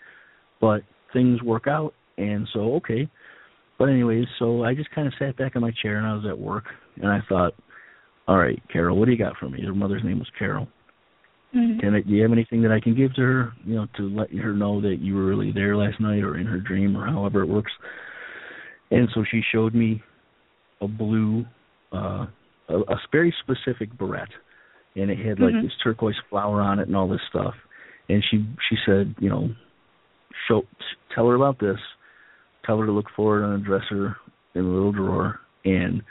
but things work out, and so, okay. But anyways, so I just kind of sat back in my chair, and I was at work, and I thought, all right, Carol, what do you got for me? Her mother's name was Carol. Do you have anything that I can give to her, to let her know that you were really there last night or in her dream or however it works? And so she showed me a blue, a very specific beret, and it had like this turquoise flower on it and all this stuff. And she said, tell her about this. Tell her to look for it on a dresser in a little drawer, and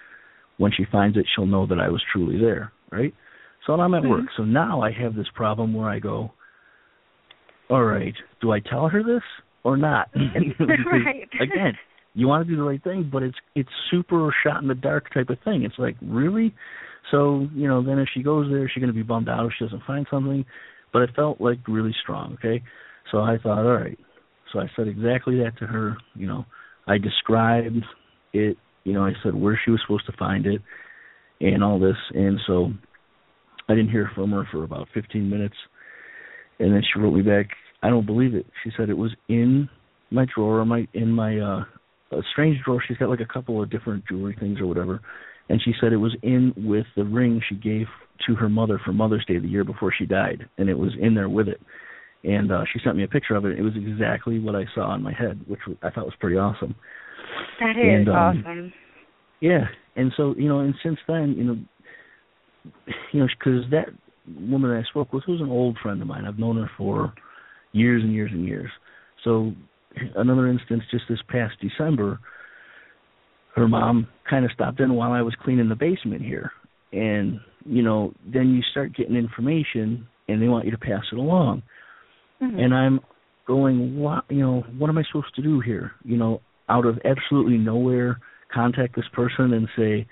when she finds it, she'll know that I was truly there, right? So I'm at work. So now I have this problem where I go, all right, do I tell her this or not? Right. Again, you want to do the right thing, but it's super shot in the dark type of thing. It's like, really? So, then if she goes there, she's going to be bummed out if she doesn't find something. But it felt like really strong, okay? So I thought, all right. So I said exactly that to her. I described it. I said where she was supposed to find it and all this. And so I didn't hear from her for about 15 minutes. And then she wrote me back, I don't believe it. She said it was in my drawer, in my a strange drawer. She's got like a couple of different jewelry things or whatever. And she said it was in with the ring she gave to her mother for Mother's Day the year before she died. And it was in there with it. And she sent me a picture of it. It was exactly what I saw in my head, which I thought was pretty awesome. That is awesome. Yeah. And so, and since then, because that woman that I spoke with was an old friend of mine. I've known her for years and years and years. So another instance, just this past December, her mom kind of stopped in while I was cleaning the basement here. And, then you start getting information, and they want you to pass it along. And I'm going, what am I supposed to do here? Out of absolutely nowhere, contact this person and say,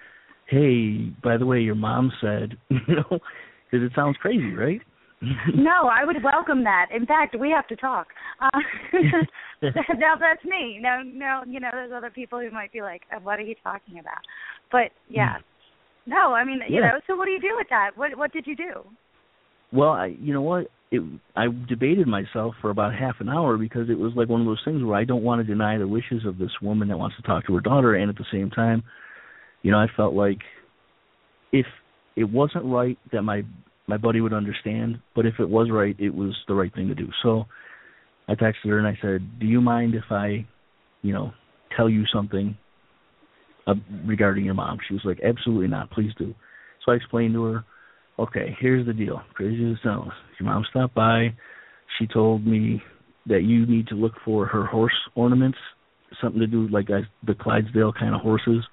hey, by the way, your mom said, because it sounds crazy, right? No, I would welcome that. In fact, we have to talk. Now that's me. No, there's other people who might be like, what are you talking about? But yeah, no, I mean, so what do you do with that? What did you do? Well, you know what? I debated myself for about half an hour because it was like one of those things where I don't want to deny the wishes of this woman that wants to talk to her daughter, and at the same time, I felt like if it wasn't right that my buddy would understand, but if it was right, it was the right thing to do. So I texted her and I said, do you mind if I, tell you something regarding your mom? She was like, absolutely not, please do. So I explained to her, okay, here's the deal. Crazy as it sounds. Your mom stopped by. She told me that you need to look for her horse ornaments, something to do with like the Clydesdale kind of horses.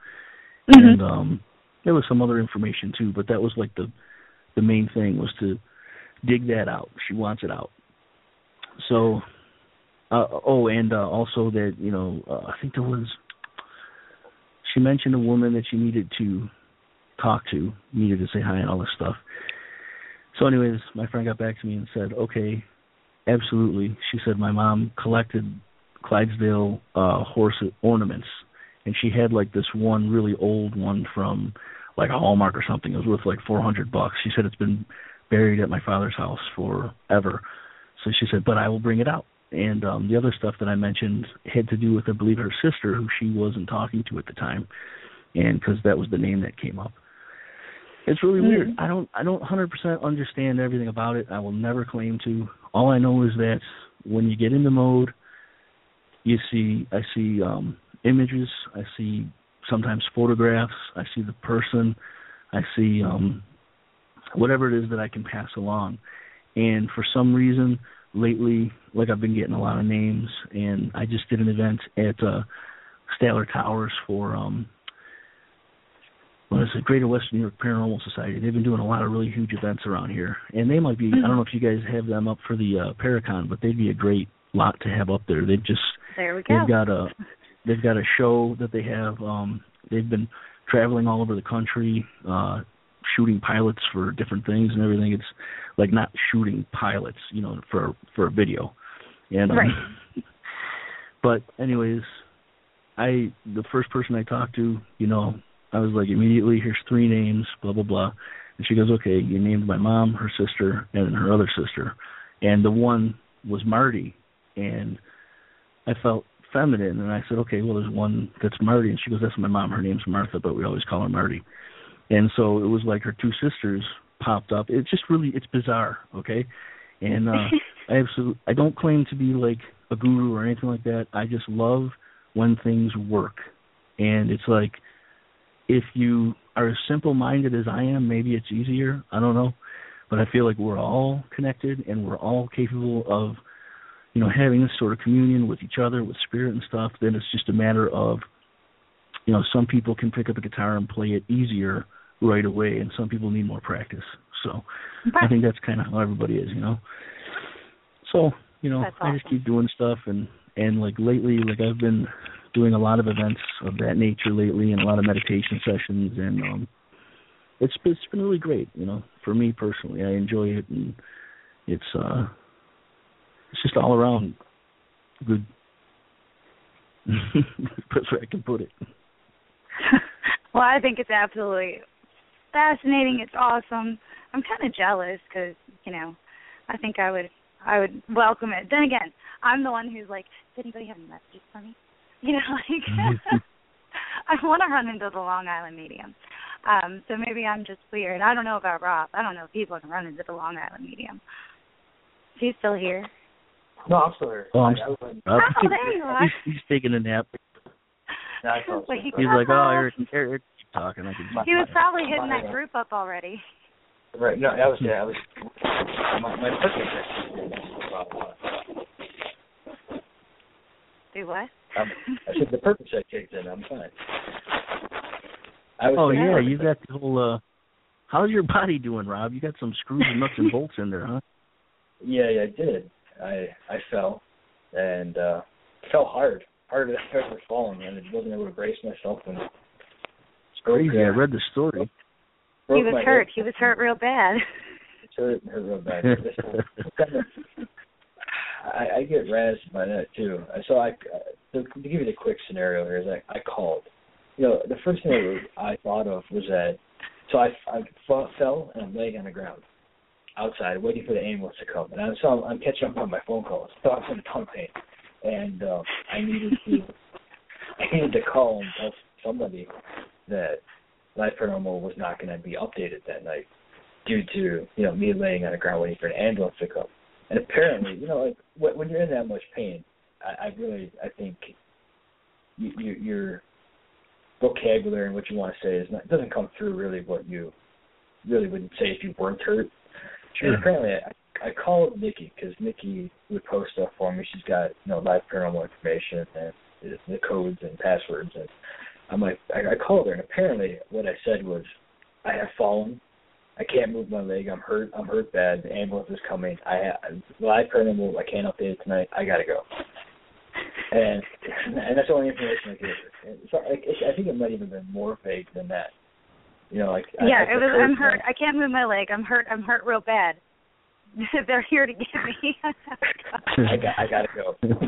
And there was some other information too, but that was like the main thing was to dig that out. She wants it out. So, also that, I think there was, she mentioned a woman that she needed to talk to, needed to say hi and all this stuff. So anyways, my friend got back to me and said, okay, absolutely. She said my mom collected Clydesdale horse ornaments, and she had like this one really old one from like a Hallmark or something. It was worth like $400. She said it's been buried at my father's house forever. So she said, but I will bring it out. And the other stuff that I mentioned had to do with, I believe, her sister, who she wasn't talking to at the time, and because that was the name that came up. It's really weird. I don't 100% understand everything about it. I will never claim to. All I know is that when you get in the mode, I see images, I see sometimes photographs. I see the person. I see whatever it is that I can pass along. And for some reason, lately, like I've been getting a lot of names, and I just did an event at Statler Towers for Greater Western New York Paranormal Society. They've been doing a lot of really huge events around here, and they might be. I don't know if you guys have them up for the Paracon, but they'd be a great lot to have up there. There we go. They've got a show that they have. They've been traveling all over the country, shooting pilots for different things and everything. It's like not shooting pilots, for a video. And right. But anyways, the first person I talked to, I was like, immediately, here's 3 names, blah blah blah. And she goes, okay, you named my mom, her sister, and her other sister. And the one was Marty. And I felt feminine, and I said, okay, well, there's one that's Marty. And she goes, that's my mom. Her name's Martha, but we always call her Marty. And so it was like her 2 sisters popped up. It's just really, it's bizarre, okay? And I don't claim to be like a guru or anything like that. I just love when things work. And it's like, if you are as simple-minded as I am, maybe it's easier. I don't know. But I feel like we're all connected, and we're all capable of, having this sort of communion with each other, with spirit and stuff. Then it's just a matter of, some people can pick up a guitar and play it easier right away, and some people need more practice. So I think that's kind of how everybody is, So, that's I just keep doing stuff, and like lately, like I've been doing a lot of events of that nature lately, and a lot of meditation sessions, and it's been really great, for me personally. I enjoy it, and it's just all around good. That's where I can put it. Well, I think it's absolutely fascinating. It's awesome. I'm kind of jealous because, I think I would welcome it. Then again, I'm the one who's like, does anybody have any messages for me? I want to run into the Long Island medium. So maybe I'm just weird. I don't know about Rob. I don't know if people can run into the Long Island medium. Is he still here? No, I'm still here. Oh, there you are. He's taking a nap. He's like, Eric, keep talking. He was probably hitting that group up already. Right. No, I was my perfect. Do what? I said the purpose I kicked in. I'm fine. You got the whole. How's your body doing, Rob? You got some screws and nuts and bolts in there, huh? Yeah, I did. I fell and fell harder than I ever fallen, and I wasn't able to brace myself. And it's crazy. I read the story. He was hurt. He was hurt real bad. Hurt real bad. I get razzed by that too. So to give you the quick scenario here is I called. The first thing that I thought of was that. So I fell and I'm laying on the ground outside waiting for the ambulance to come, and I'm catching up on my phone calls. So I was in tongue pain, and I needed to call and tell somebody that Live Paranormal was not going to be updated that night due to me laying on the ground waiting for an ambulance to come. And apparently, when you're in that much pain, I think your vocabulary and what you want to say doesn't come through really what you really would say if you weren't hurt. Sure. And apparently, I called Nikki because Nikki would post stuff for me. She's got Live Paranormal information and the codes and passwords, and I'm like, I called her, and apparently what I said was, I have fallen. I can't move my leg. I'm hurt. I'm hurt bad. The ambulance is coming. Live Paranormal. I can't update it tonight. I gotta go. And that's the only information I gave her. So I think it might even been more vague than that. It was. I'm hurt. I can't move my leg. I'm hurt. I'm hurt real bad. They're here to get me. I gotta go. And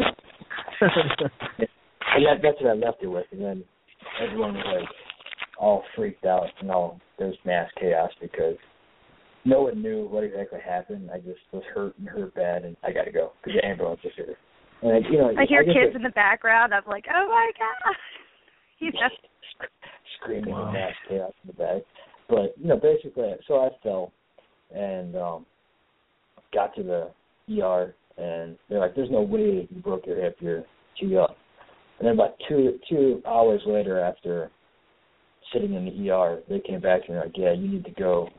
that's what I left it with. And then everyone was like all freaked out and there was mass chaos because no one knew what exactly happened. I just was hurt bad, and I gotta go because the ambulance is here. And I hear kids in the background. I'm like, oh my god, screaming in mass chaos in the back. But basically, so I fell and got to the ER, and they're like, "There's no way you broke your hip. You're too young." And then about two hours later, after sitting in the ER. They came back to me like, yeah, you need to go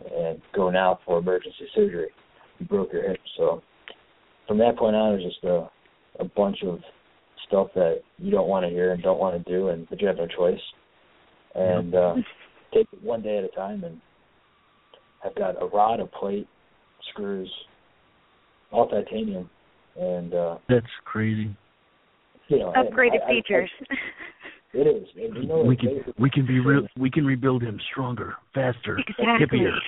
now for emergency surgery. You broke your hip. So from that point on, it was just a bunch of stuff that you don't want to hear and don't want to do, but you have no choice. And take it one day at a time. And I've got a rod, a plate, screws, all titanium, and that's crazy. You know, upgraded features. It is. And you know, we can rebuild him stronger, faster, exactly. hippier.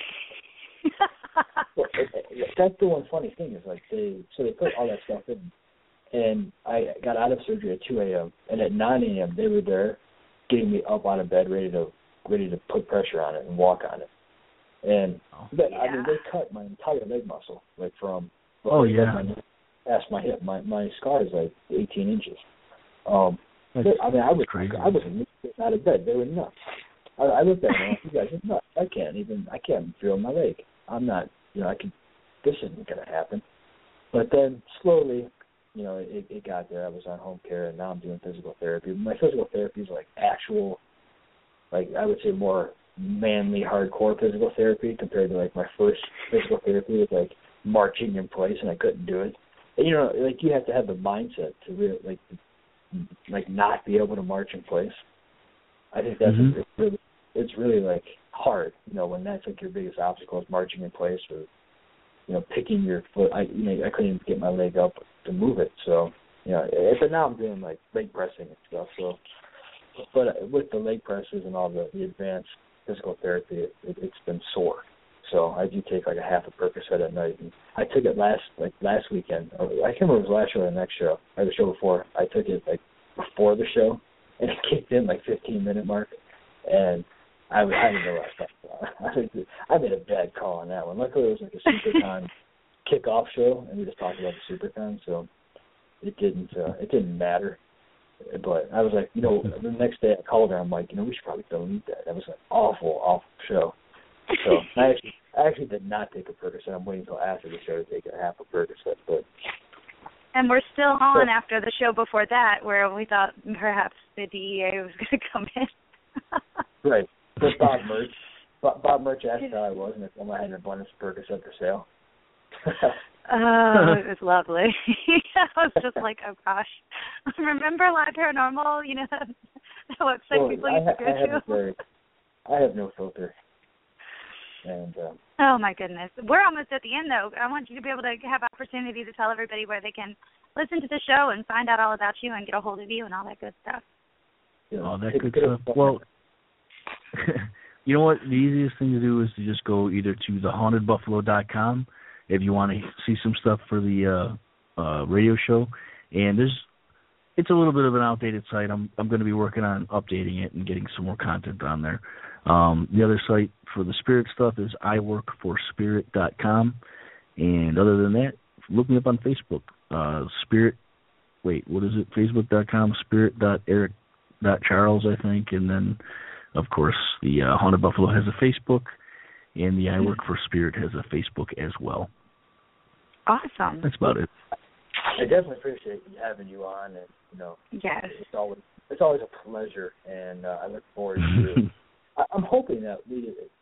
That's the one funny thing is like they put all that stuff in, and I got out of surgery at 2 a.m. and at 9 a.m. they were there, getting me up out of bed, ready to put pressure on it and walk on it. And I mean, they cut my entire leg muscle, like from past my hip. My scar is like 18 inches. I mean, I was out of bed. They were nuts. I looked at them and you guys are nuts. I can't feel my leg. I'm not, this isn't going to happen. But then slowly, it got there. I was on home care, and now I'm doing physical therapy. My physical therapy is like actual, like I would say more manly, hardcore physical therapy compared to like my first physical therapy was like marching in place, and I couldn't do it. And, like you have to have the mindset to really like not be able to march in place. I think that's it's really like hard, when that's like your biggest obstacle is marching in place or picking your foot. I couldn't even get my leg up to move it. So but now I'm doing like leg pressing and stuff. So, but with the leg presses and all the advanced physical therapy, it's been sore. So I do take like a half a Percocet at night. And I took it last weekend. I can't remember if it was last show or the next show or the show before. I took it like before the show, and it kicked in like 15-minute mark, and I didn't know what I thought. I made a bad call on that one. Luckily, it was like a SuperCon kickoff show, and we just talked about the SuperCon, so it didn't matter. But I was like, the next day I called her. I'm like, we should probably delete that. That was an awful show. So I actually did not take a Percocet. I'm waiting until after the show to take a half a Percocet. And we're still on after the show before that, where we thought perhaps the DEA was going to come in. Right. But Bob Murch asked how I was, and if I had an abundance of Percocet for sale. Oh, it was lovely. I was just like, oh gosh. Remember Live Paranormal? That website people used to go to? I have no filter. And oh my goodness, we're almost at the end though. I want you to be able to have opportunity to tell everybody where they can listen to the show and find out all about you and get a hold of you and all that good stuff. All that good stuff. Well, you know what? The easiest thing to do is to just go either to thehauntedbuffalo.com if you want to see some stuff for the radio show. And it's a little bit of an outdated site. I'm going to be working on updating it and getting some more content on there. The other site for the spirit stuff is iworkforspirit.com. And other than that, look me up on Facebook. Facebook.com, spirit.eric.charles, I think. And then, of course, the Haunted Buffalo has a Facebook, and the I Work for Spirit has a Facebook as well. Awesome. That's about it. I definitely appreciate having you on, and yes, it's always a pleasure, and I look forward to. I'm hoping that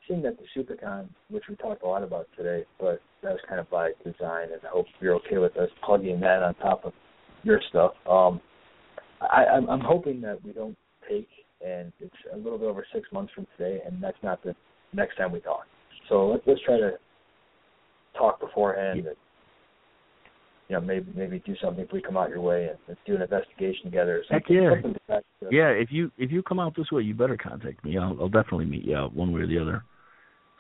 seeing that the SuperCon, which we talked a lot about today, but that was kind of by design, and I hope you're okay with us plugging that on top of your stuff. I'm hoping that we don't take, and it's a little bit over 6 months from today, and that's not the next time we talk. So let's try to talk beforehand. And, maybe do something if we come out your way and do an investigation together. Or something. Heck yeah. Yeah, if you come out this way, you better contact me. I'll definitely meet you out one way or the other.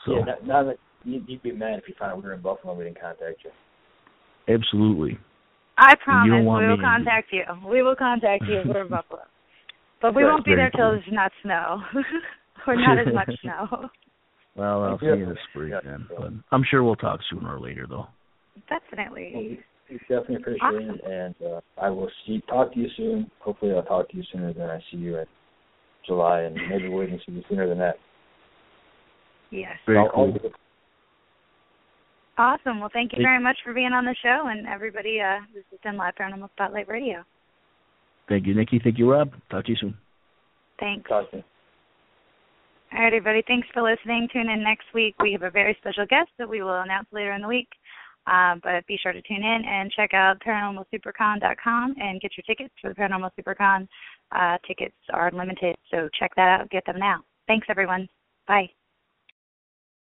So yeah, now that you'd be mad if you found out we were in Buffalo and we didn't contact you. Absolutely. I promise we will contact you. We will contact you if we're in Buffalo. But we won't be there till there's not snow. Or not as much snow. Well, I'll see you in the spring then. But I'm sure we'll talk sooner or later, though. Definitely. We definitely appreciate it, and I will talk to you soon. Hopefully I'll talk to you sooner than I see you in July, and maybe we'll even see you sooner than that. Yes. Very cool. Awesome. Well, thank you very much for being on the show, and everybody, this has been Live Paranormal Spotlight Radio. Thank you, Nikki. Thank you, Rob. Talk to you soon. Thanks. Talk to you. All right, everybody. Thanks for listening. Tune in next week. We have a very special guest that we will announce later in the week. But be sure to tune in and check out ParanormalSuperCon.com and get your tickets for the Paranormal SuperCon. Tickets are limited, so check that out. Get them now. Thanks, everyone. Bye.